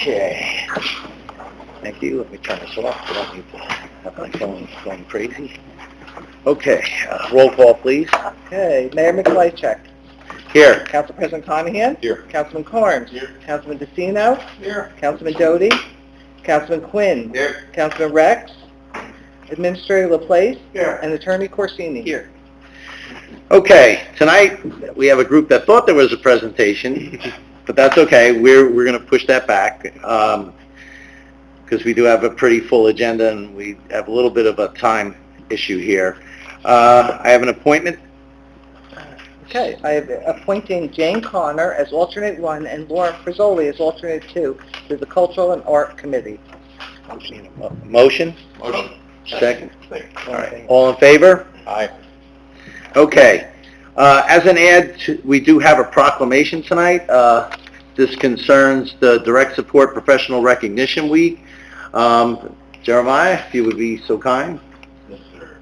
Okay. Thank you. Let me turn this off. I don't need to have my phone going crazy. Okay. Roll call, please. Okay, Mayor Mikolajczyk. Here. Council President Conahan. Here. Councilman Carnes. Here. Councilman DeCino. Here. Councilman Doty. Councilman Quinn. Here. Councilman Rex. Administrator Laplace. Here. And Attorney Corsini. Here. Okay, tonight we have a group that thought there was a presentation, but that's okay. We're going to push that back because we do have a pretty full agenda and we have a little bit of a time issue here. I have an appointment. Okay, I am appointing Jane Connor as alternate 1 and Lauren Frizzoli as alternate 2 to the Cultural and Art Committee. Motion? Motion. Second? All right. All in favor? Aye. Okay. As an add, we do have a proclamation tonight. This concerns the Direct Support Professional Recognition Week. Jeremiah, if you would be so kind. Yes, sir.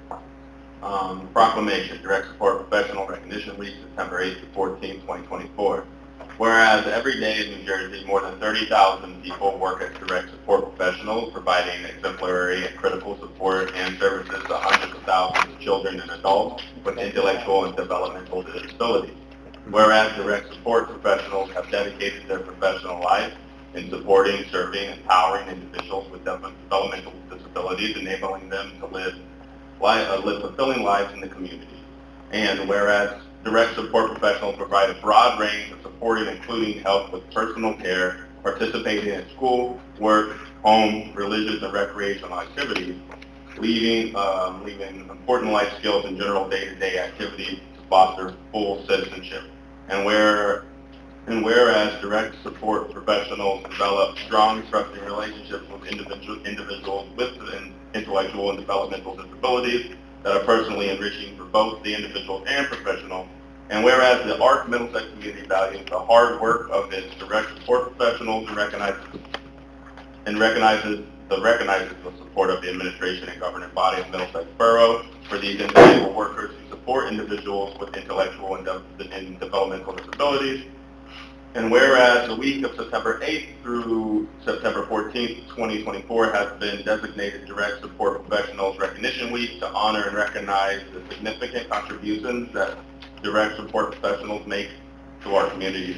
Proclamation, Direct Support Professional Recognition Week, September 8th to 14th, 2024. Whereas every day in New Jersey, more than 30,000 people work as direct support professionals, providing exemplary and critical support and services to hundreds of thousands of children and adults with intellectual and developmental disabilities. Whereas direct support professionals have dedicated their professional life in supporting, serving, and empowering individuals with developmental disabilities, enabling them to live fulfilling lives in the community. And whereas direct support professionals provide a broad range of support, including help with personal care, participating in school, work, home, religious, and recreational activities, leaving important life skills and general day-to-day activities to foster full citizenship. And whereas direct support professionals develop strong, trusting relationships with individuals with intellectual and developmental disabilities that are personally enriching for both the individual and professional. And whereas the ARC Middlesex community values the hard work of its direct support professionals and recognizes the support of the administration and governing body of Middlesex Borough for these individual workers who support individuals with intellectual and developmental disabilities. And whereas the week of September 8th through September 14th, 2024 has been designated Direct Support Professionals Recognition Week to honor and recognize the significant contributions that direct support professionals make to our communities.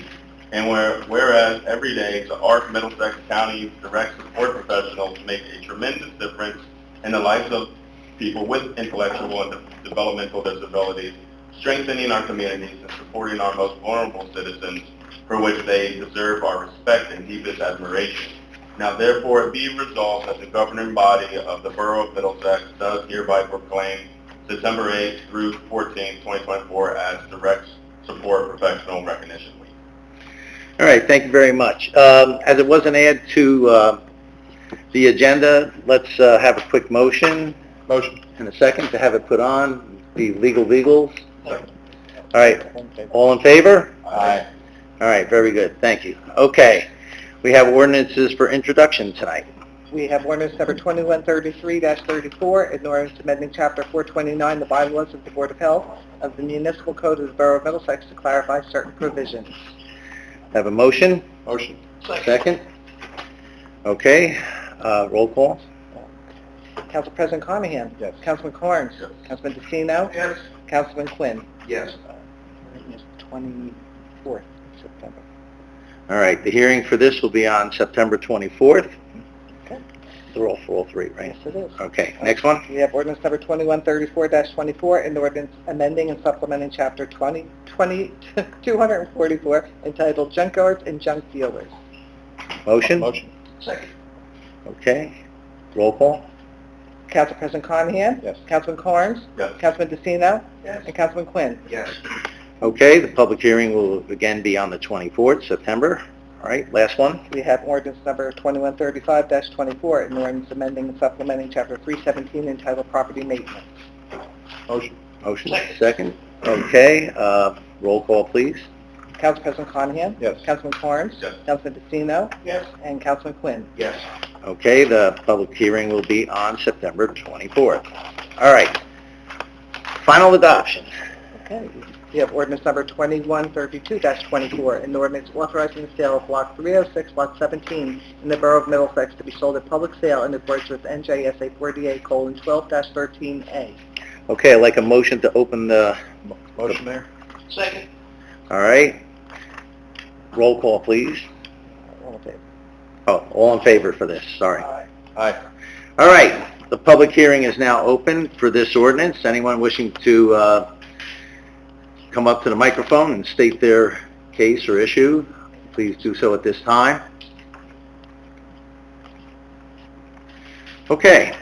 And whereas every day the ARC Middlesex County's direct support professionals make a tremendous difference in the lives of people with intellectual and developmental disabilities, strengthening our communities and supporting our most vulnerable citizens, for which they deserve our respect and deepest admiration. Now therefore be resolved that the governing body of the Borough of Middlesex does hereby proclaim September 8th through 14th, 2024 as Direct Support Professional Recognition Week. All right, thank you very much. As it was an add to the agenda, let's have a quick motion. Motion. And a second to have it put on, the legals. All right, all in favor? Aye. All right, very good, thank you. Okay, we have ordinances for introduction tonight. We have ordinance number 2133-34, an ordinance amending Chapter 429, the bylaws of the Board of Health of the Municipal Code of the Borough of Middlesex to clarify certain provisions. Have a motion? Motion. Second? Okay, roll call? Council President Conahan. Yes. Councilman Carnes. Yes. Councilman DeCino. Yes. Councilman Quinn. Yes. It's 24th September. All right, the hearing for this will be on September 24th. Okay. They're all for all three, right? Yes, it is. Okay, next one? We have ordinance number 2134-24, an ordinance amending and supplementing Chapter 244 entitled Junkyards and Junk Dealers. Motion? Motion. Second. Okay, roll call? Council President Conahan. Yes. Councilman Carnes. Yes. Councilman DeCino. Yes. And Councilman Quinn. Yes. Okay, the public hearing will again be on the 24th, September. All right, last one? We have ordinance number 2135-24, an ordinance amending and supplementing Chapter 317 entitled Property Maintenance. Motion. Motion, second. Okay, roll call, please. Council President Conahan. Yes. Councilman Carnes. Yes. Councilman DeCino. Yes. And Councilman Quinn. Yes. Okay, the public hearing will be on September 24th. All right, final adoption. Okay. We have ordinance number 2132-24, an ordinance authorizing the sale of Block 306, Lot 17 in the Borough of Middlesex to be sold at public sale in accordance with NJSA 48:12-13A. Okay, I'd like a motion to open the... Motion, Mayor? Second. All right. Roll call, please. All in favor? Oh, all in favor for this, sorry. Aye. All right, the public hearing is now open for this ordinance. Anyone wishing to come up to the microphone and state their case or issue, please do so at this time. Okay.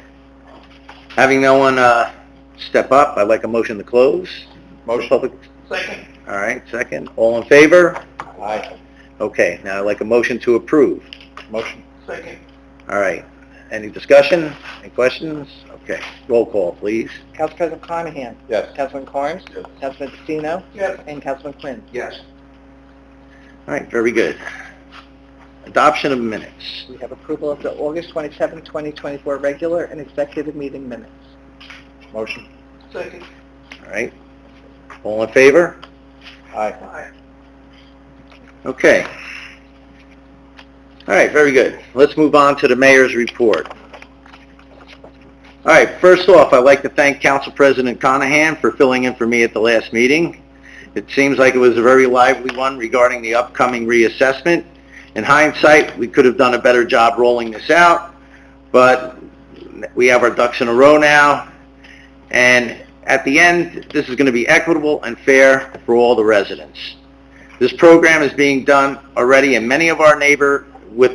Having no one step up, I'd like a motion to close. Motion. Public. Second. All right, second. All in favor? Aye. Okay, now I'd like a motion to approve. Motion. Second. All right. Any discussion? Any questions? Okay. Roll call, please. Council President Conahan. Yes. Councilman Carnes. Yes. Councilman Destino. Yes. And Councilman Quinn. Yes. All right, very good. Adoption of minutes. We have approval of the August 27, 2024 regular and executive meeting minutes. Motion. Second. All right. All in favor? Aye. Okay. All right, very good. Let's move on to the mayor's report. All right, first off, I'd like to thank Council President Conahan for filling in for me at the last meeting. It seems like it was a very lively one regarding the upcoming reassessment. In hindsight, we could have done a better job rolling this out, but we have our ducks in a row now, and at the end, this is going to be equitable and fair for all the residents. This program is being done already with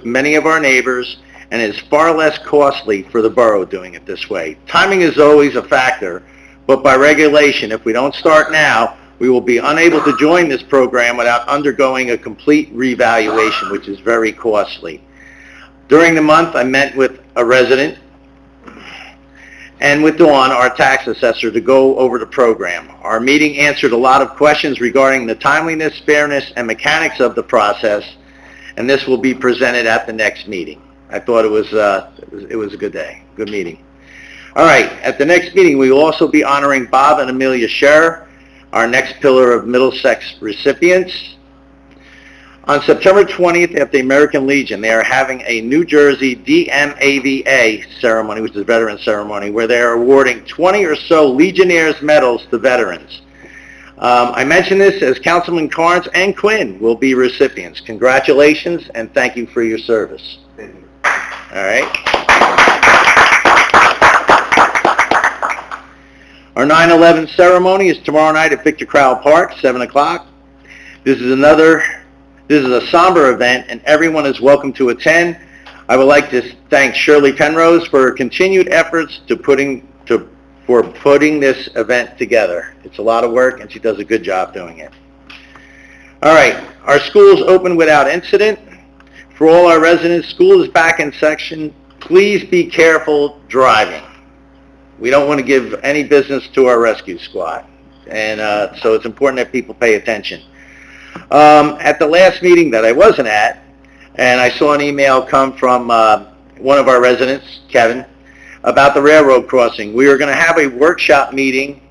many of our neighbors, and is far less costly for the borough doing it this way. Timing is always a factor, but by regulation, if we don't start now, we will be unable to join this program without undergoing a complete revaluation, which is very costly. During the month, I met with a resident and with Dawn, our tax assessor, to go over the program. Our meeting answered a lot of questions regarding the timeliness, fairness, and mechanics of the process, and this will be presented at the next meeting. I thought it was a good day, good meeting. All right, at the next meeting, we will also be honoring Bob and Amelia Scherer, our next pillar of Middlesex recipients. On September 20th, at the American Legion, they are having a New Jersey DMAVA ceremony, which is a veteran ceremony, where they are awarding 20 or so Legionnaires medals to veterans. I mention this as Councilman Carnes and Quinn will be recipients. Congratulations, and thank you for your service. All right. Our 9/11 ceremony is tomorrow night at Victor Crowell Park, 7 o'clock. This is a somber event, and everyone is welcome to attend. I would like to thank Shirley Penrose for her continued efforts for putting this event together. It's a lot of work, and she does a good job doing it. All right, our schools open without incident. For all our residents, school is back in session. Please be careful driving. We don't want to give any business to our rescue squad, and so it's important that people pay attention. At the last meeting that I wasn't at, and I saw an email come from one of our residents, Kevin, about the railroad crossing. We are going to have a workshop meeting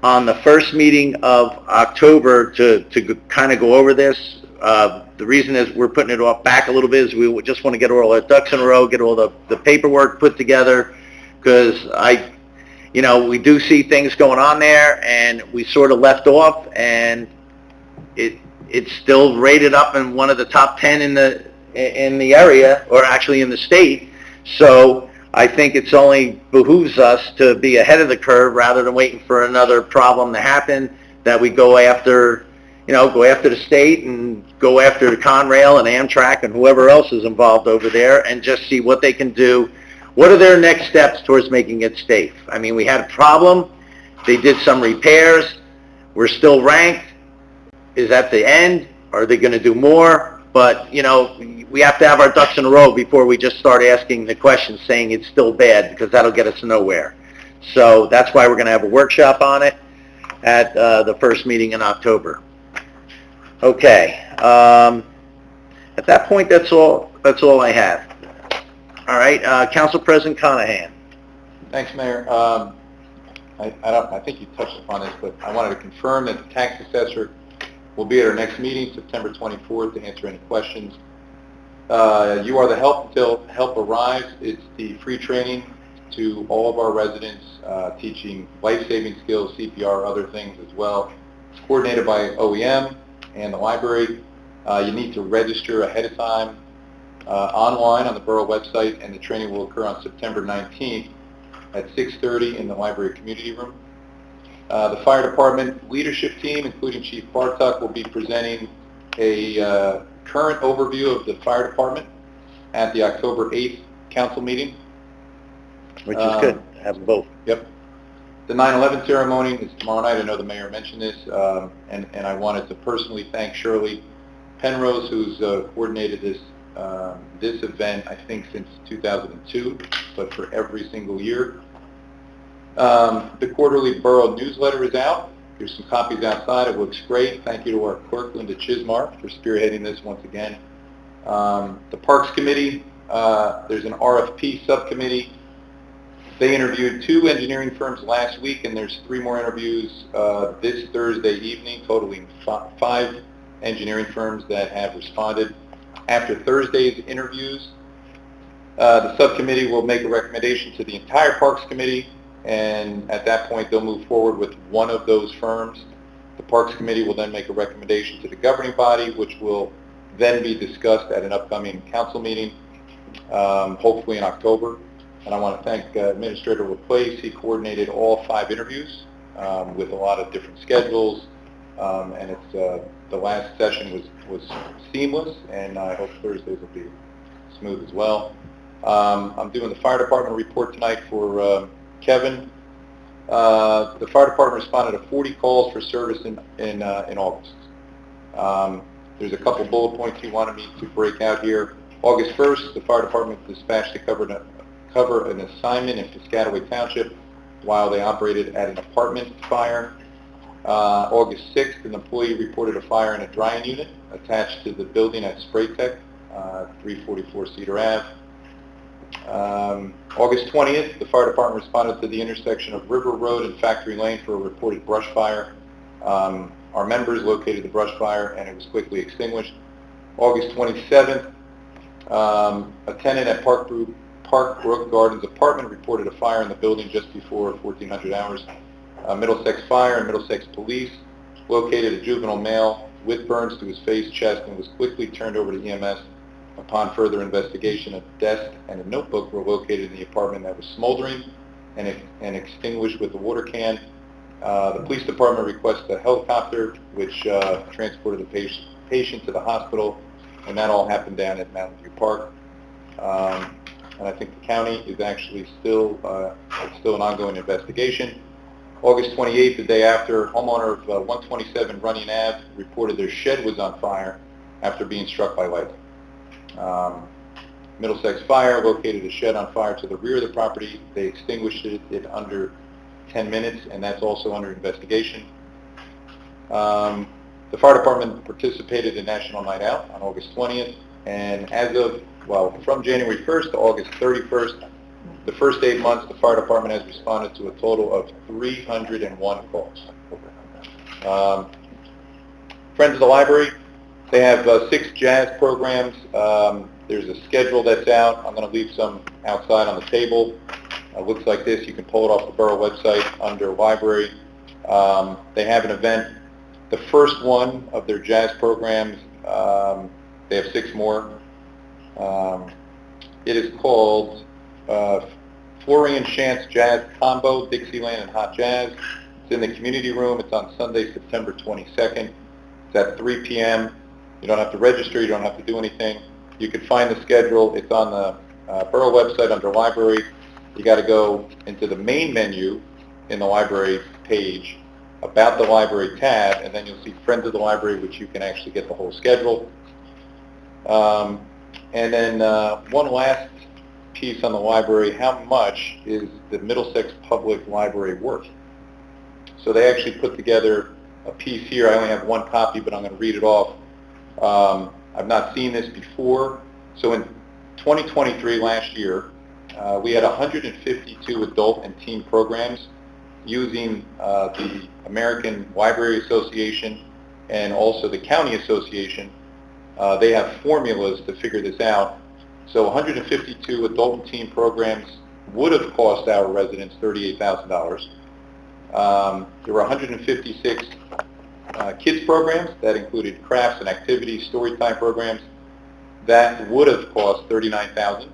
on the first meeting of October to kind of go over this. The reason is we're putting it off back a little bit is we just want to get all our ducks in a row, get all the paperwork put together, because we do see things going on there, and we sort of left off, and it's still rated up in one of the top 10 in the area, or actually in the state. So I think it's only behooves us to be ahead of the curve rather than waiting for another problem to happen, that we go after the state and go after the Conrail and Amtrak and whoever else is involved over there, and just see what they can do. What are their next steps towards making it safe? I mean, we had a problem. They did some repairs. We're still ranked. Is at the end? Are they going to do more? But, we have to have our ducks in a row before we just start asking the questions saying it's still bad, because that'll get us nowhere. So that's why we're going to have a workshop on it at the first meeting in October. Okay. At that point, that's all I have. All right. Council President Conahan. Thanks, Mayor. I think you touched upon this, but I wanted to confirm that the tax assessor will be at our next meeting, September 24th, to answer any questions. You are the help until help arrives. It's the free training to all of our residents, teaching life-saving skills, CPR, other things as well. It's coordinated by OEM and the library. You need to register ahead of time online on the Borough website, and the training will occur on September 19th at 6:30 in the library community room. The fire department leadership team, including Chief Bartuk, will be presenting a current overview of the fire department at the October 8th council meeting. Which is good, have them both. Yep. The 9/11 ceremony is tomorrow night. I know the mayor mentioned this, and I wanted to personally thank Shirley Penrose, who's coordinated this event, I think, since 2002, but for every single year. The quarterly borough newsletter is out. There's some copies outside. It looks great. Thank you to our clerk, Linda Chismar, for spearheading this once again. The Parks Committee, there's an RFP subcommittee. They interviewed 2 engineering firms last week, and there's 3 more interviews this Thursday evening, totaling 5 engineering firms that have responded. After Thursday's interviews, the subcommittee will make a recommendation to the entire Parks Committee, and at that point they'll move forward with one of those firms. The Parks Committee will then make a recommendation to the governing body, which will then be discussed at an upcoming council meeting, hopefully in October. And I want to thank Administrator LaPlace. He coordinated all 5 interviews with a lot of different schedules, and it's the last session was seamless, and I hope Thursdays will be smooth as well. I'm doing the fire department report tonight for Kevin. The fire department responded to 40 calls for service in August. There's a couple bullet points he wanted me to break out here. August 1st, the fire department dispatched to cover an assignment in Piscataway Township while they operated at an apartment fire. August 6th, an employee reported a fire in a drying unit attached to the building at Spraytech, 344 Cedar Ave. August 20th, the fire department responded to the intersection of River Road and Factory Lane for a reported brush fire. Our members located the brush fire, and it was quickly extinguished. August 27th, a tenant at Park Brook Gardens apartment reported a fire in the building just before 1400 hours. Middlesex Fire and Middlesex Police located a juvenile male with burns to his face, chest, and was quickly turned over to EMS. Upon further investigation, a desk and a notebook were located in the apartment that was smoldering and extinguished with a water can. The police department requested a helicopter, which transported the patient to the hospital, and that all happened down at Mountain View Park. And I think the county is actually still an ongoing investigation. August 28th, the day after, homeowner of 127 Running Ave reported their shed was on fire after being struck by lightning. Middlesex Fire located a shed on fire to the rear of the property. They extinguished it under 10 minutes, and that's also under investigation. The fire department participated in National Night Out on August 20th, and from January 1st to August 31st, the first 8 months, the fire department has responded to a total of 301 calls. Friends of the Library, they have 6 jazz programs. There's a schedule that's out. I'm going to leave some outside on the table. Looks like this. You can pull it off the Borough website under Library. They have an event. The first one of their jazz programs, they have 6 more. It is called Florian Chance Jazz Combo, Dixieland and Hot Jazz. It's in the community room. It's on Sunday, September 22nd. It's at 3 p.m. You don't have to register. You don't have to do anything. You can find the schedule. It's on the Borough website under Library. You got to go into the main menu in the Library page, About the Library tab, and then you'll see Friends of the Library, which you can actually get the whole schedule. And then one last piece on the library, how much is the Middlesex Public Library worth? So they actually put together a piece here. I only have one copy, but I'm going to read it off. I've not seen this before. So in 2023, last year, we had 152 adult and teen programs, using the American Library Association and also the County Association. They have formulas to figure this out. So 152 adult and teen programs would have cost our residents $38,000. There were 156 kids programs that included crafts and activities, story time programs. That would have cost $39,000.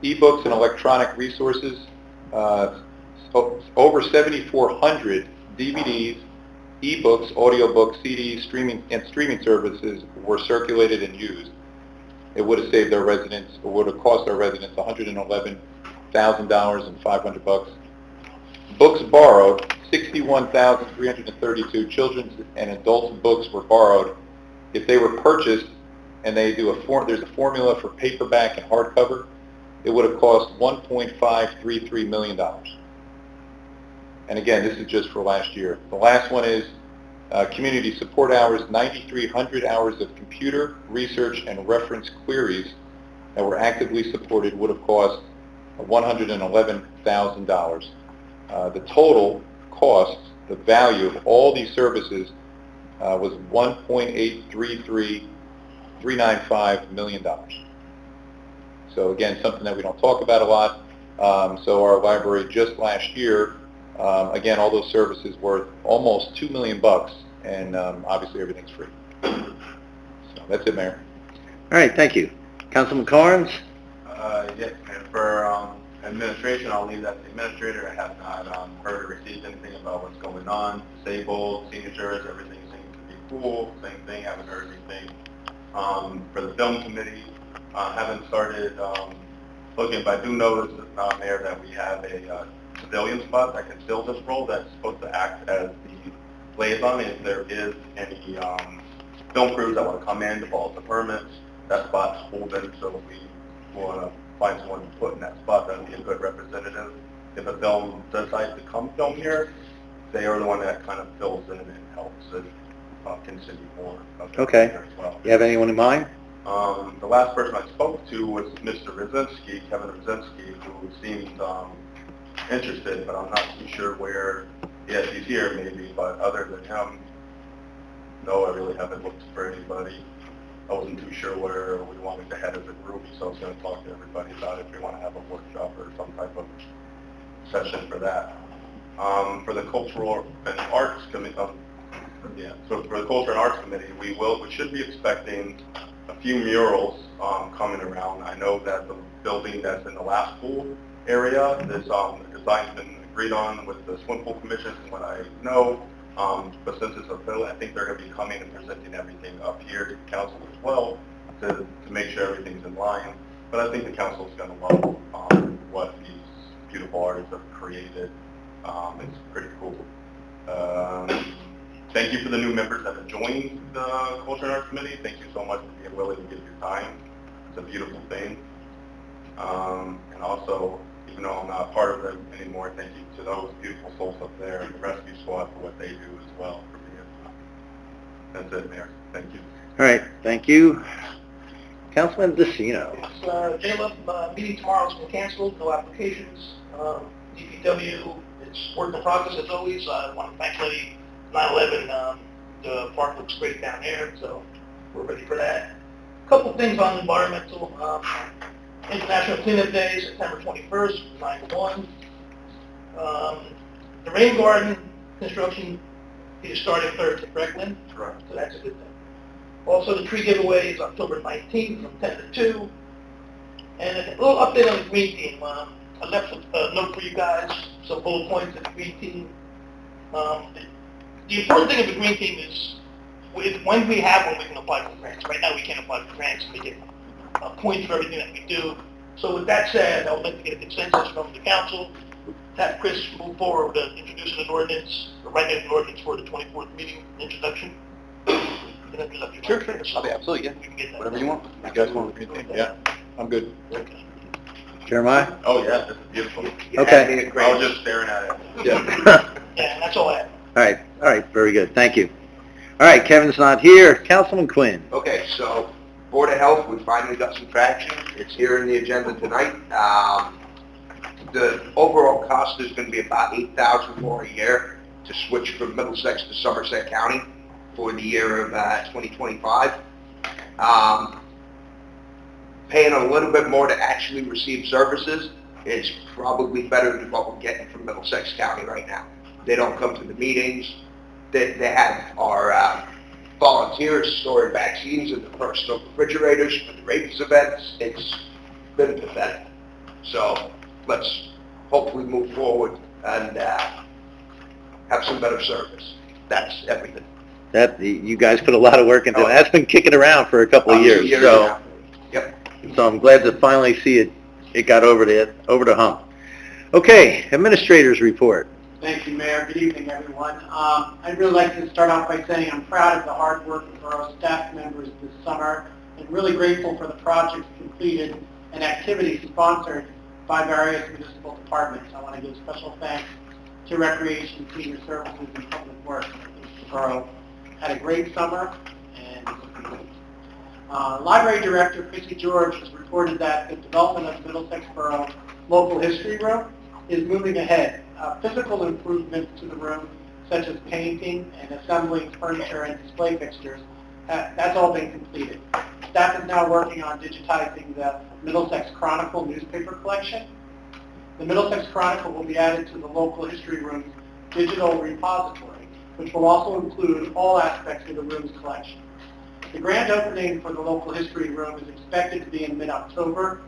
E-books and electronic resources, over 7,400 DVDs, e-books, audiobooks, CDs, streaming services were circulated and used. It would have saved our residents, or would have cost our residents $111,000 and $500. Books borrowed, 61,332 children's and adult books were borrowed. If they were purchased, and there's a formula for paperback and hardcover, it would have cost $1.533 million. And again, this is just for last year. The last one is community support hours, 9,300 hours of computer research and reference queries that were actively supported would have cost $111,000. The total cost, the value of all these services was $1.839395 million. So again, something that we don't talk about a lot. So our library just last year, again, all those services worth almost $2 million, and obviously everything's free. So that's it, Mayor. All right, thank you. Councilman Carnes? Yes, and for administration, I'll leave that to the administrator. I have not heard or received anything about what's going on. Disabled, signatures, everything seems to be cool. Same thing, haven't heard anything. For the film committee, haven't started looking, but I do notice, Mayor, that we have a civilian spot that can fill this role that's supposed to act as the liaison. If there is any film crews that want to come in, develop the permits, that spot's open, so if we want to find someone to put in that spot, that would be a good representative. If a film decides to come film here, they are the one that kind of fills in and helps and continue more. Okay. As well. You have anyone in mind? The last person I spoke to was Mr. Rosensky, Kevin Rosensky, who seemed interested, but I'm not too sure where. Yes, he's here maybe, but other than him, no, I really haven't looked for anybody. I wasn't too sure where we wanted to head as a group, so I was going to talk to everybody about if we want to have a workshop or some type of session for that. For the Cultural and Arts Committee, so for the Culture and Arts Committee, we should be expecting a few murals coming around. I know that the building that's in the last pool area, this design's been agreed on with the Swim Pool Commission, from what I know. But since it's a bill, I think they're going to be coming and presenting everything up here to the council as well to make sure everything's in line. But I think the council's going to love what these beautiful artists have created. It's pretty cool. Thank you for the new members that have joined the Culture and Arts Committee. Thank you so much for being willing to give your time. It's a beautiful thing. And also, even though I'm not a part of it anymore, thank you to those beautiful souls up there and the rescue squad for what they do as well for being. That's it, Mayor. Thank you. All right, thank you. Councilman DeCino. JLF meeting tomorrow has been canceled, no applications. DPW, it's work in progress as always. I want to thank Lady 9/11. The park looks great down there, so we're ready for that. A couple things on environmental. International Cleanup Day, September 21st, 9 to 1. The rain garden construction is starting Thursday, correct, Lynn? Correct. So that's a good thing. Also, the tree giveaway is October 19th from 10 to 2. And a little update on the green team. I left a note for you guys, some bullet points of the green team. The important thing of the green team is when we have one, we can apply for grants. Right now, we can't apply for grants. We get points for everything that we do. So with that said, I would like to get a consensus from the council, have Chris move forward with introducing an ordinance, or writing an ordinance for the 24th meeting introduction. Sure. Absolutely, yeah. We can get that. Whatever you want. You guys want the green thing? Yeah, I'm good. Okay. Jeremiah? Oh, yeah, this is beautiful. Okay. I was just staring at it. Yeah. Yeah, that's all I have. All right, very good, thank you. All right, Kevin's not here. Councilman Quinn. Okay, so Board of Health, we finally got some traction. It's here in the agenda tonight. The overall cost is going to be about $8,000 more a year to switch from Middlesex to Somerset County for the year of 2025. Paying a little bit more to actually receive services is probably better than what we're getting from Middlesex County right now. They don't come to the meetings. They have our volunteers storing vaccines in the personal refrigerators for the rabies events. It's been pathetic. So let's hopefully move forward and have some better service. That's everything. That, you guys put a lot of work into it. That's been kicking around for a couple of years, so, now. Yep. so I'm glad to finally see it got over the hump. Okay, administrators report. Thank you, Mayor. Good evening, everyone. I'd really like to start off by saying I'm proud of the hard work of borough staff members this summer and really grateful for the projects completed and activities sponsored by various municipal departments. I want to give special thanks to Recreation, Senior Services, and Public Works. The borough had a great summer, and Library Director Chrissy George has reported that the development of Middlesex Borough Local History Room is moving ahead. Physical improvements to the room, such as painting and assembling furniture and display fixtures, that's all been completed. Staff is now working on digitizing the Middlesex Chronicle newspaper collection. The Middlesex Chronicle will be added to the Local History Room's digital repository, which will also include all aspects of the room's collection. The grand opening for the Local History Room is expected to be in mid-October,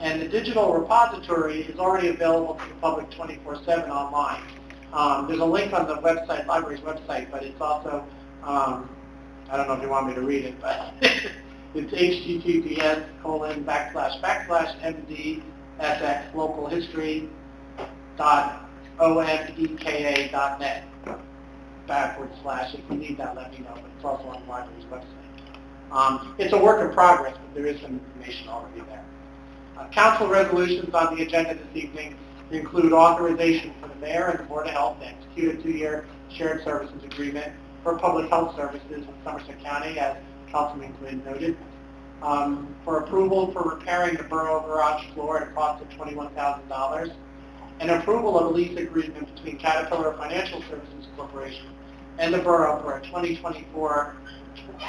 and the digital repository is already available to the public 24/7 online. There's a link on the website, library's website, but it's also, I don't know if you want me to read it, but it's https://mdsxlocalhistory.omeka.net /. If you need that, let me know, but it's also on the library's website. It's a work in progress, but there is some information already there. Council resolutions on the agenda this evening include authorization for the mayor and the Board of Health to execute a 2-year shared services agreement for public health services in Somerset County, as Councilman Quinn noted, for approval for repairing the borough garage floor at a cost of $21,000, and approval of a lease agreement between Caterpillar Financial Services Corporation and the borough for a 2024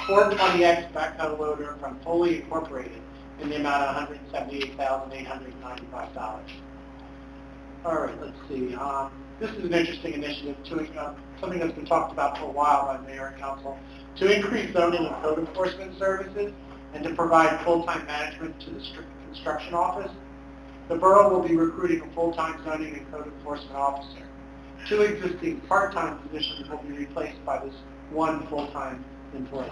420X backhoe loader from Foley Incorporated in the amount of $178,895. All right, let's see. This is an interesting initiative, something that's been talked about for a while by Mayor and Council, to increase zoning and code enforcement services and to provide full-time management to the construction office. The borough will be recruiting a full-time zoning and code enforcement officer. 2 existing part-time positions will be replaced by this one full-time employee.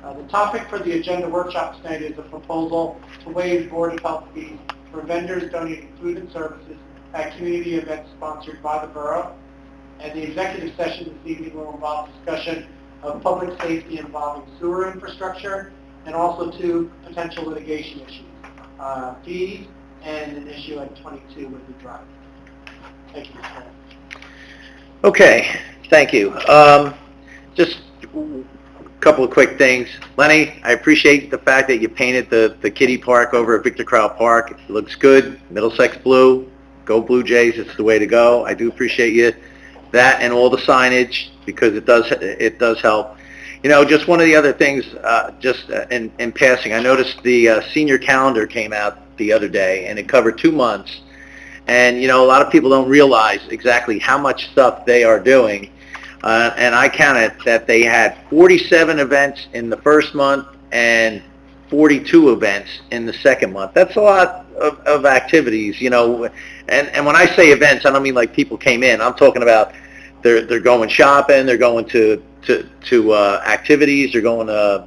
The topic for the agenda workshop tonight is a proposal to waive Board of Health fees for vendors donating food and services at community events sponsored by the borough. And the executive session this evening will involve discussion of public safety involving sewer infrastructure and also 2 potential litigation issues, fees and an issue at 22 with the drive. Thank you, Mr. Chairman. Okay, thank you. Just a couple of quick things. Lenny, I appreciate the fact that you painted the kiddie park over at Victor Crowell Park. It looks good. Middlesex blue. Go Blue Jays. It's the way to go. I do appreciate you. That and all the signage, because it does help. You know, just one of the other things, just in passing, I noticed the senior calendar came out the other day, and it covered 2 months. And, you know, a lot of people don't realize exactly how much stuff they are doing. And I counted that they had 47 events in the first month and 42 events in the second month. That's a lot of activities, you know. And when I say events, I don't mean like people came in. I'm talking about they're going shopping, they're going to activities, they're going to,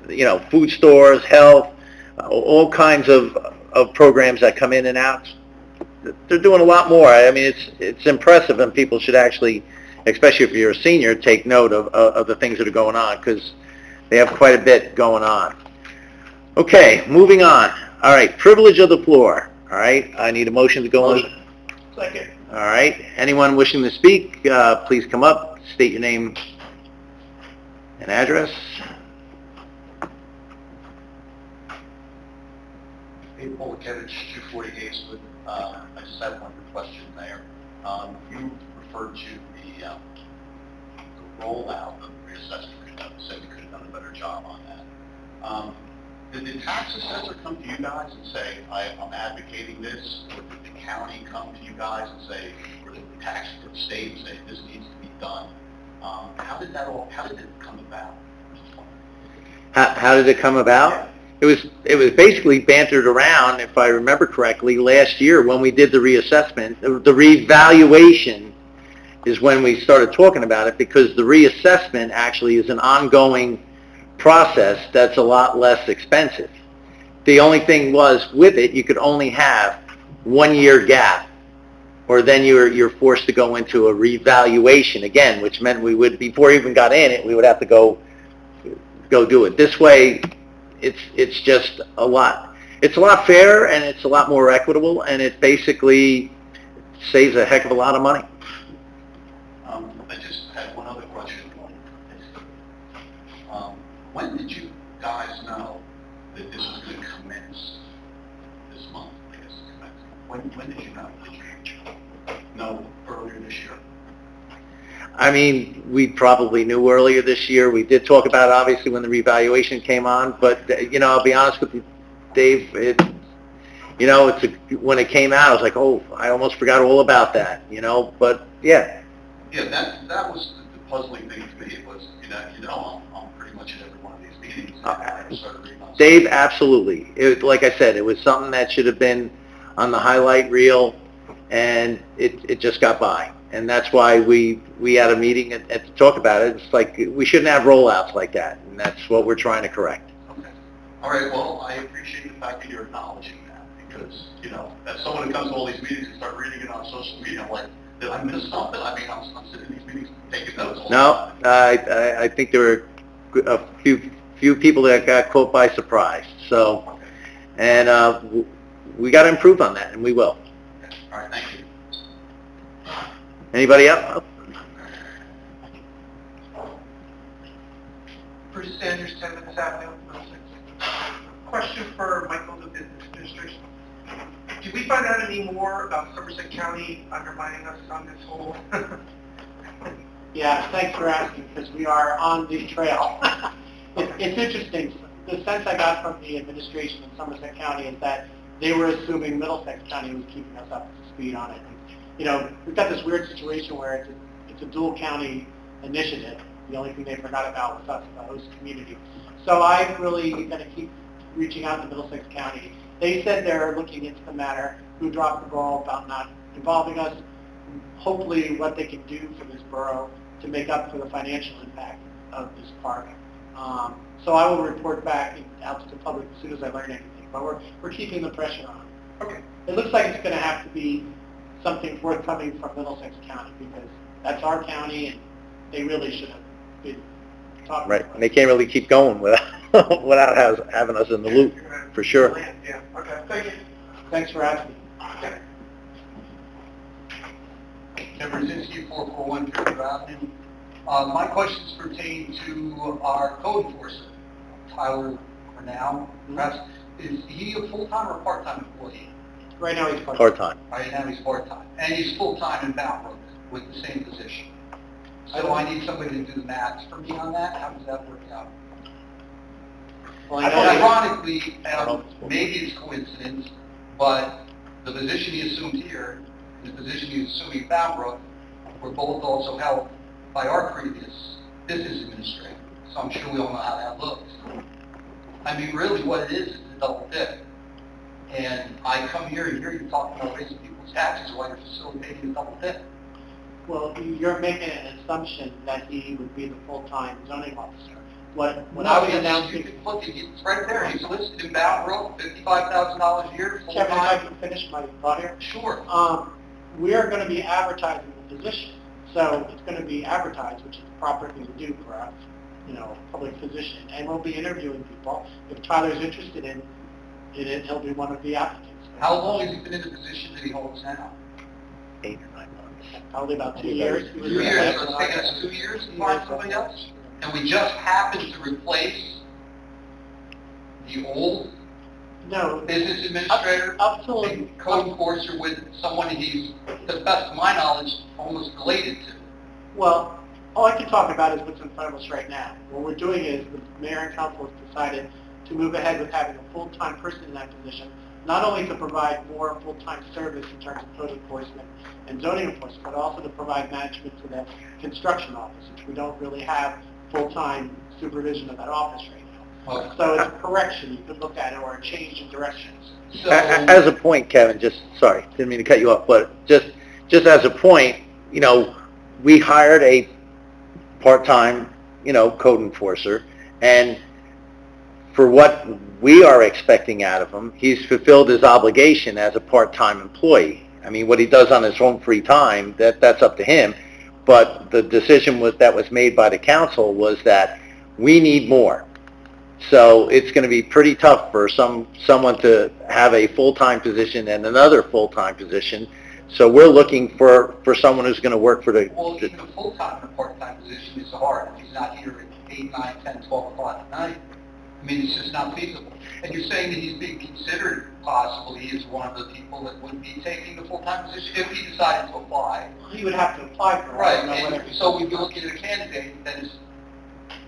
you know, food stores, health, all kinds of programs that come in and out. They're doing a lot more. I mean, it's impressive, and people should actually, especially if you're a senior, take note of the things that are going on, because they have quite a bit going on. Okay, moving on. All right, privilege of the floor. All right, I need a motion to go on. Second. All right, anyone wishing to speak, please come up, state your name and address. Hey, Paul Kevich, 240 Hazelwood. I just have one question, Mayor. You referred to the rollout of the reassessment. You said we could have done a better job on that. Did the tax assessor come to you guys and say, I'm advocating this? Or did the county come to you guys and say, or did the tax or the state say this needs to be done? How did it come about? How did it come about? It was basically bantered around, if I remember correctly, last year when we did the reassessment. The revaluation is when we started talking about it, because the reassessment actually is an ongoing process that's a lot less expensive. The only thing was, with it, you could only have 1 year gap, or then you're forced to go into a revaluation again, which meant we would, before we even got in it, we would have to go do it. This way, it's just a lot. It's a lot fairer, and it's a lot more equitable, and it basically saves a heck of a lot of money. I just had one other question. When did you guys know that this was going to commence this month? I guess it's commencing. When did you know? Did you know earlier this year? I mean, we probably knew earlier this year. We did talk about it, obviously, when the revaluation came on, but, I'll be honest with you, Dave, when it came out, I was like, oh, I almost forgot all about that, but, yeah. Yeah, that was the puzzling thing to me. It was, I'm pretty much at every one of these meetings. And I started reading on Dave, absolutely. Like I said, it was something that should have been on the highlight reel, and it just got by. And that's why we had a meeting to talk about it. It's like, we shouldn't have rollouts like that, and that's what we're trying to correct. Okay. All right, well, I appreciate the fact that you're acknowledging that, because, as someone who comes to all ththese meetings and start reading it on social media, I'm like, did I miss something? I mean, I'm sitting in these meetings taking notes all the No, time. I think there were a few people that got caught by surprise. So, Okay. and we got to improve on that, and we will. Okay. All right, thank you. Anybody else? Bruce Sanders, 10 Minutes Avenue, Middlesex. Question for Michael, the business administration. Did we find out any more about Somerset County undermining us on this whole? Yeah, thanks for asking, because we are on the trail. It's interesting. The sense I got from the administration in Somerset County is that they were assuming Middlesex County was keeping us up to speed on it. We've got this weird situation where it's a dual county initiative. The only thing they forgot about was us, the host community. So I'm really going to keep reaching out to Middlesex County. They said they're looking into the matter, who dropped the ball about not involving us, hopefully what they can do for this borough to make up for the financial impact of this park. So I will report back out to the public as soon as I learn anything. But we're keeping the pressure on. Okay. It looks like it's going to have to be something forthcoming from Middlesex County, because that's our county, and they really should have been talking Right. about And they can't really keep going without having us in the loop, for sure. Yeah, okay, thank you. Thanks for asking. Ken Brzezinski, 441 Fifth Avenue. My questions pertain to our code enforcement, Tyler Cornell. Perhaps, is he a full-time or part-time employee? Right now he's Part-time. Right now he's part-time. And he's full-time in Bound with the same position. So I need somebody to do the math for me on that. How does that work out? Well, I know that- Ironically, maybe it's coincidence, but the position he assumed here and the position he's assuming in Bound were both also held by our previous business administrator. So I'm sure we all know how that looks. I mean, really what it is a double dip. And I come here and hear you talking about raising people's taxes while you're facilitating a double dip. Well, you're making an assumption that he would be the full-time zoning officer. What I was You announcing... can look, it's right there. He's listed in Bound Brook, $55,000 a year, Kevin, if I full-time. can finish my thought here. Sure. We are going to be advertising the position. So it's going to be advertised, which is the proper thing to do for a public position. And we'll be interviewing people. If Tyler's interested in it, he'll be one of the applicants. How long has he been in the position that he holds now? 8 or 9 months. Probably about 2 years. He 2 was years. there So it's last taken us 2 years to find somebody else? And we just happened to replace the old No. Business administrator, Up till a code enforcer with someone he's, to the best of my knowledge, almost related to. Well, all I can talk about is what's in front of us right now. What we're doing is the mayor and council has decided to move ahead with having a full-time person in that position, not only to provide more full-time service in terms of code enforcement and zoning enforcement, but also to provide management to the construction office, which we don't really have full-time supervision of that office right now. Okay. So it's a correction you could look at, or a change in directions. So, As a point, Kevin, sorry, didn't mean to cut you off, but just as a point, we hired a part-time, code enforcer, and for what we are expecting out of him, he's fulfilled his obligation as a part-time employee. I mean, what he does on his own free time, that's up to him, but the decision that was made by the council was that we need more. So it's going to be pretty tough for someone to have a full-time position and another full-time position. So we're looking for someone who's going to work for well, even a full-time and a part-time position is hard if he's not here at 8, 9, 10, 12 o'clock at night. I mean, it's just not feasible. And you're saying that he's being considered possibly as one of the people that would be taking the full-time position if he decided to apply. He would have to apply for it. Right, I don't know whether and so we'd be looking at a candidate that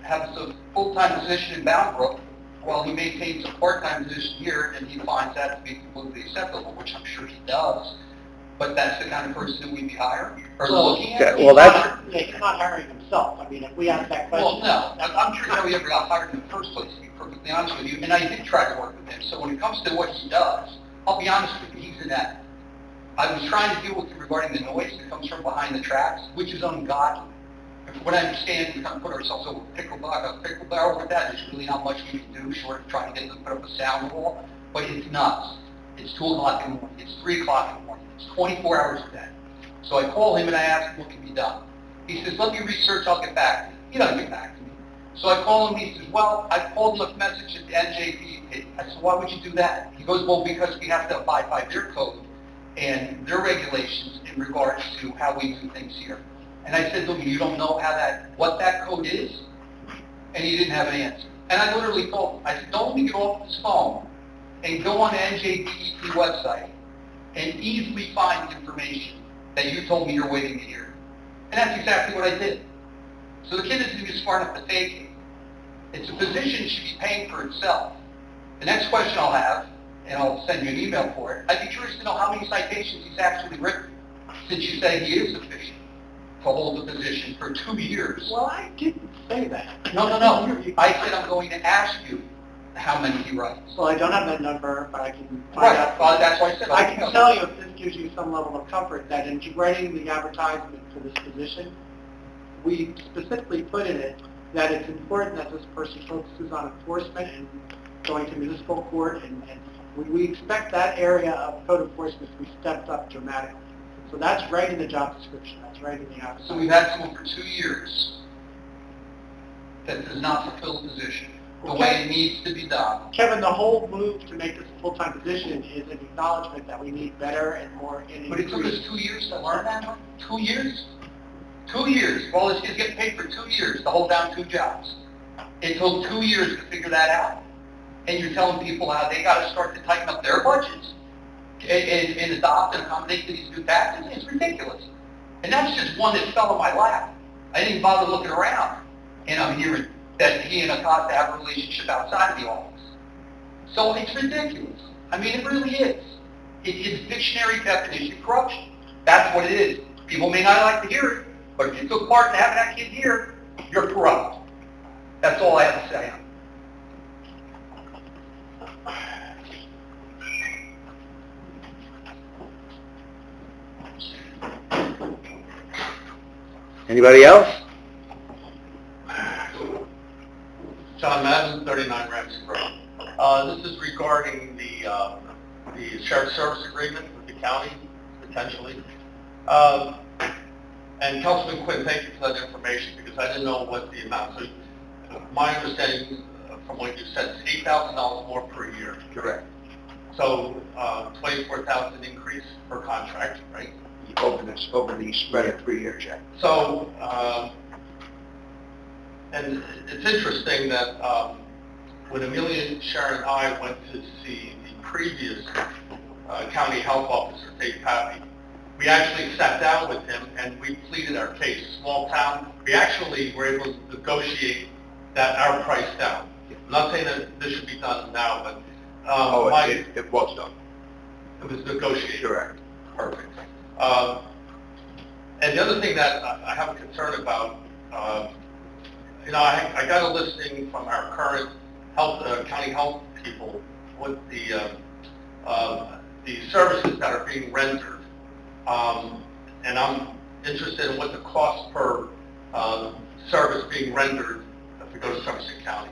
has a full-time position in Bound Brook while he maintains a part-time position here, and he finds that to be completely acceptable, which I'm sure he does. But that's the kind of person that we'd be hiring or looking at. well, that's... He's not hiring himself. I mean, if we ask that Well, question... no, I'm sure nobody ever got hired in the first place, to be perfectly honest with you, and I did try to work with him. So when it comes to what he does, I'll be honest with you, he's inept. I was trying to deal with him regarding the noise that comes from behind the tracks, which is ungodly. And from what I understand, we kind of put ourselves over a pickle barrel with that. There's really not much we can do short of trying to get them to put up a sound wall, but it's nuts. It's 2 o'clock in the morning. It's 3 o'clock in the morning. It's 24 hours a day. So I call him and I ask him what can be done. He says, let me research, I'll get back to you. He doesn't get back to me. So I call him, he says, well, I called him a message at the NJDP. I said, why would you do that? He goes, well, because we have to abide by their code and their regulations in regards to how we do things here. And I said, look, you don't know what that code is? And he didn't have an answer. And I literally told him, I said, don't let me get off this phone and go on the NJDP website and easily find the information that you told me you're waiting to hear. And that's exactly what I did. So the kid isn't even smart enough to take it. It's a position that should be paying for itself. The next question I'll have, and I'll send you an email for it, I'd be curious to know how many citations he's actually written, since you say he is sufficient to hold the position for 2 years. Well, I didn't say that. No. I said I'm going to ask you how many he writes. Well, I don't have that number, but I can find out. Well, that's why I said I can tell you, if this gives you some level of comfort, that in writing the advertisement for this position, we specifically put in it that it's important that this person focuses on enforcement and going to municipal court, and we expect that area of code enforcement to be stepped up dramatically. So that's right in the job description. That's right in the advertisement. So we've had someone for 2 years that does not fulfill the position the way it needs to be done. Kevin, the whole move to make this a full-time position is an acknowledgement that we need better and more. But it took us 2 years to learn that? 2 years? 2 years. Well, this kid's getting paid for 2 years to hold down 2 jobs. It took 2 years to figure that out. And you're telling people how they got to start to tighten up their budgets and adopt and accommodate to these new taxes? It's ridiculous. And that's just one that fell in my lap. I didn't bother looking around. And I'm hearing that he and Acosta have a relationship outside of the office. So it's ridiculous. I mean, it really is. It's dictionary definition of corruption. That's what it is. People may not like to hear it, but if you took part in having that kid here, you're corrupt. That's all I have to say. Anybody else? John Madden, 39 Ramsey Road. This is regarding the shared service agreement with the county, potentially. And Councilman Quinn, thank you for that information, because I didn't know what the amount. So my understanding from what you said is $8,000 more per year. Correct. So $24,000 increase per contract, right? Over the spread of 3 years, yeah. So, and it's interesting that when Amelia and Sharon and I went to see the previous county health officer, Dave Pappy, we actually sat down with him and we pleaded our case. Small town, we actually were able to negotiate our price down. I'm not saying that this should be done now, but It was done. it was negotiated. Correct. Perfect. And the other thing that I have a concern about, I got a listing from our current county health people with the services that are being rendered, and I'm interested in what the cost per service being rendered if we go to Somerset County.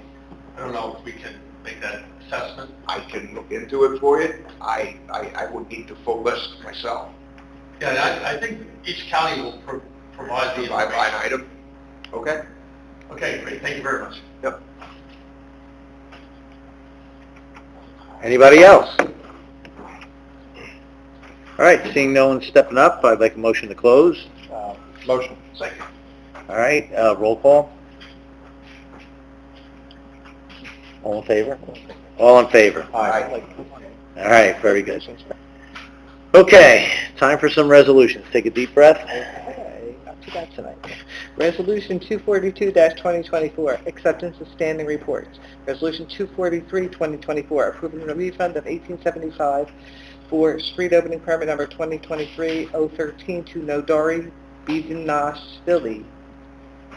I don't know if we can make that assessment. I can look into it for you. I would need the full list myself. Yeah, I think each county will provide the By line information. item. Okay? Okay, great. Thank you very much. Yep. Anybody else? All right, seeing no one stepping up, I'd like a motion to close. Motion. Second. All right, roll call. All in favor? All in favor. Aye. All right, very good. Okay, time for some resolutions. Take a deep breath. Okay, not too bad tonight. Resolution 242-2024, acceptance of standing reports. Resolution 243-2024, approving the refund of $1875 for street opening permit number 2023-013 to Nodari Bidinashvili,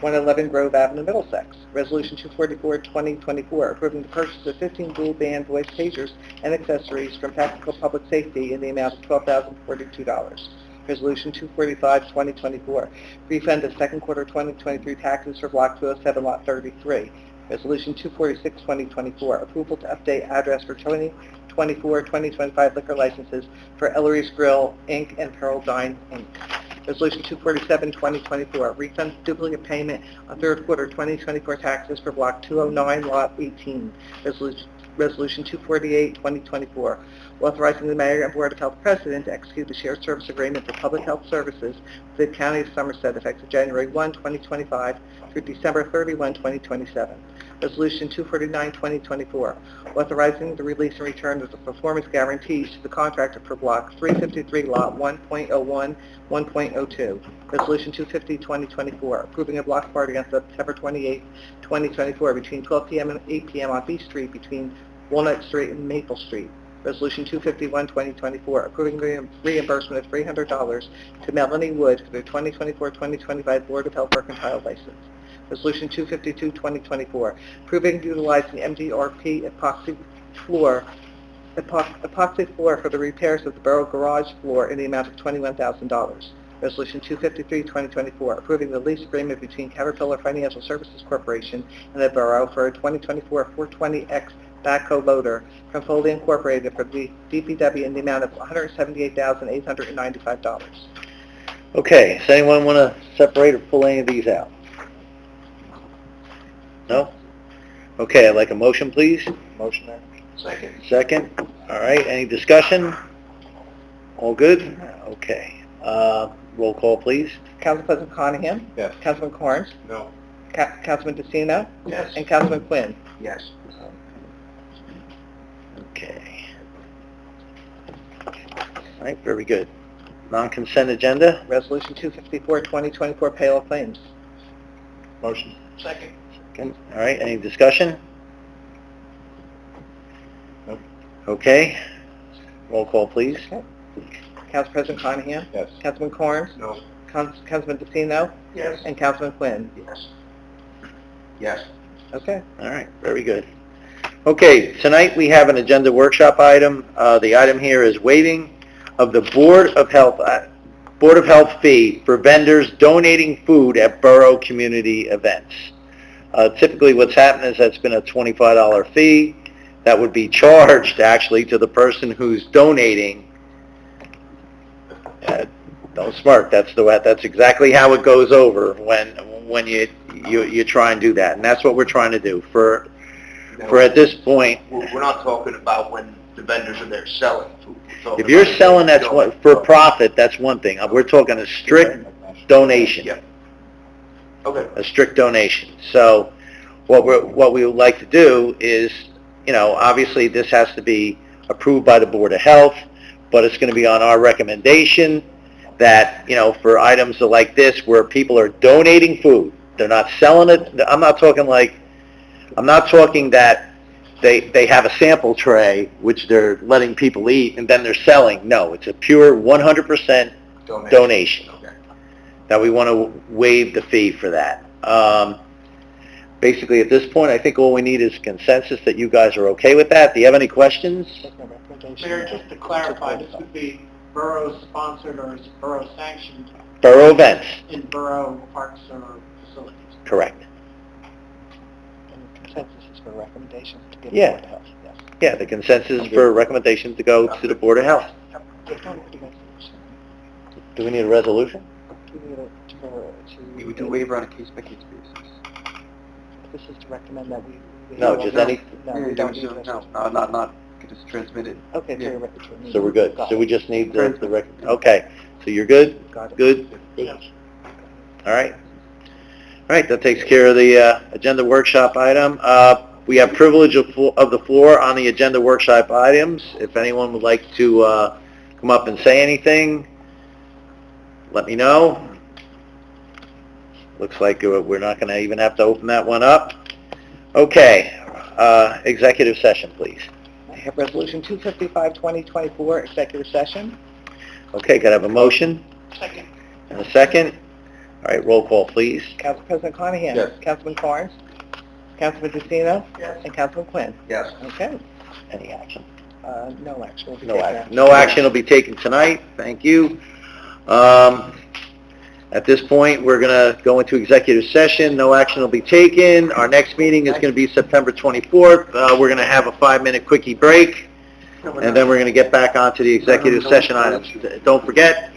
111 Grove Avenue, Middlesex. Resolution 244-2024, approving the purchase of 15 dual band voice pagers and accessories from Tactical Public Safety in the amount of $12,042. Resolution 245-2024, refund of second quarter 2023 taxes for Block 207, Lot 33. Resolution 246-2024, approval to update address for 2024-2025 liquor licenses for Ellery's Grill, Inc. and Pearl Dine, Inc. Resolution 247-2024, refund duplicate payment on third quarter 2024 taxes for Block 209, Lot 18. Resolution 248-2024, authorizing the Mayor and Board of Health President to execute the shared service agreement for public health services with the County of Somerset effective January 1, 2025 through December 31, 2027. Resolution 249-2024, authorizing the release and return of the performance guarantees to the contractor for Block 353, Lot 1.01, 1.02. Resolution 250-2024, approving a block party on September 28, 2024 between 12 p.m. and 8 p.m. on B Street between Walnut Street and Maple Street. Resolution 251-2024, approving reimbursement of $300 to Melanie Wood for the 2024-2025 Board of Health Mercantile License. Resolution 252-2024, approving utilizing MDRP epoxy floor for the repairs of the borough garage floor in the amount of $21,000. Resolution 253-2024, approving the lease agreement between Caterpillar Financial Services Corporation and the borough for a 2024 420X backhoe loader from Foley Incorporated for the DPW in the amount of $178,895. Okay, does anyone want to separate or pull any of these out? No? Okay, I'd like a motion, please. Motion there. Second. Second. All right, any discussion? All good? Okay. Roll call, please. Council President Conahan? Yes. Councilman Corns? No. Councilman DeCino? Yes. And Councilman Quinn? Yes. Okay. All right, very good. Non-consent agenda? Resolution 254-2024, payroll claims. Motion. Second. All right, any discussion? Nope. Okay. Roll call, please. Council President Conahan? Yes. Councilman Corns? No. Councilman DeCino? Yes. And Councilman Quinn? Yes. Yes. Okay. All right, very good. Okay, tonight we have an agenda workshop item. The item here is waiving of the Board of Health fee for vendors donating food at borough community events. Typically what's happened is that's been a $25 fee that would be charged actually to the person who's donating. Don't smirk, that's exactly how it goes over when you try and do that, and that's what we're trying to do. For at this point, We're not talking about when the vendors are there selling food. We're talking if you're about selling that's donating. what, for profit, that's one thing. We're talking a strict donation. Yep. Okay. A strict donation. So what we would like to do is, obviously this has to be approved by the Board of Health, but it's going to be on our recommendation that, for items like this where people are donating food, they're not selling it. I'm not talking that they have a sample tray, which they're letting people eat, and then they're selling. No, it's a pure 100% donation. Okay. That we want to waive the fee for that. Basically, at this point, I think all we need is consensus that you guys are okay with that. Do you have any questions? Mayor, just to clarify, this would be borough-sponsored or is borough-sanctioned Borough events, in borough parks or facilities? correct. And consensus is for recommendation to give Yeah. Board of Health, yes. Yeah, the consensus for recommendation to go to the Board of Health. Do we need a resolution? We do waiver on a case-by-case basis. This is to recommend that we... No, just any, No, we don't need a resolution. Not, just transmit it. Okay, Yeah. so we're good. Got So it. we just need the okay. So you're good? Got it. Good? Yes. All right. All right, that takes care of the agenda workshop item. We have privilege of the floor on the agenda workshop items. If anyone would like to come up and say anything, let me know. Looks like we're not going to even have to open that one up. Okay, executive session, please. I have Resolution 255, 2024, executive session. Okay, can I have a motion Second. and a second? All right, roll call, please. Council President Carnahan? Yes. Councilman Carnes? Councilman DeCino? Yes. And Councilman Quinn? Yes. Okay. Any action? No action will be No taken. action. No action will be taken tonight. Thank you. At this point, we're going to go into executive session. No action will be taken. Our next meeting is going to be September 24th. We're going to have a 5-minute quickie break, and then we're going to get back onto the executive session items. Don't forget,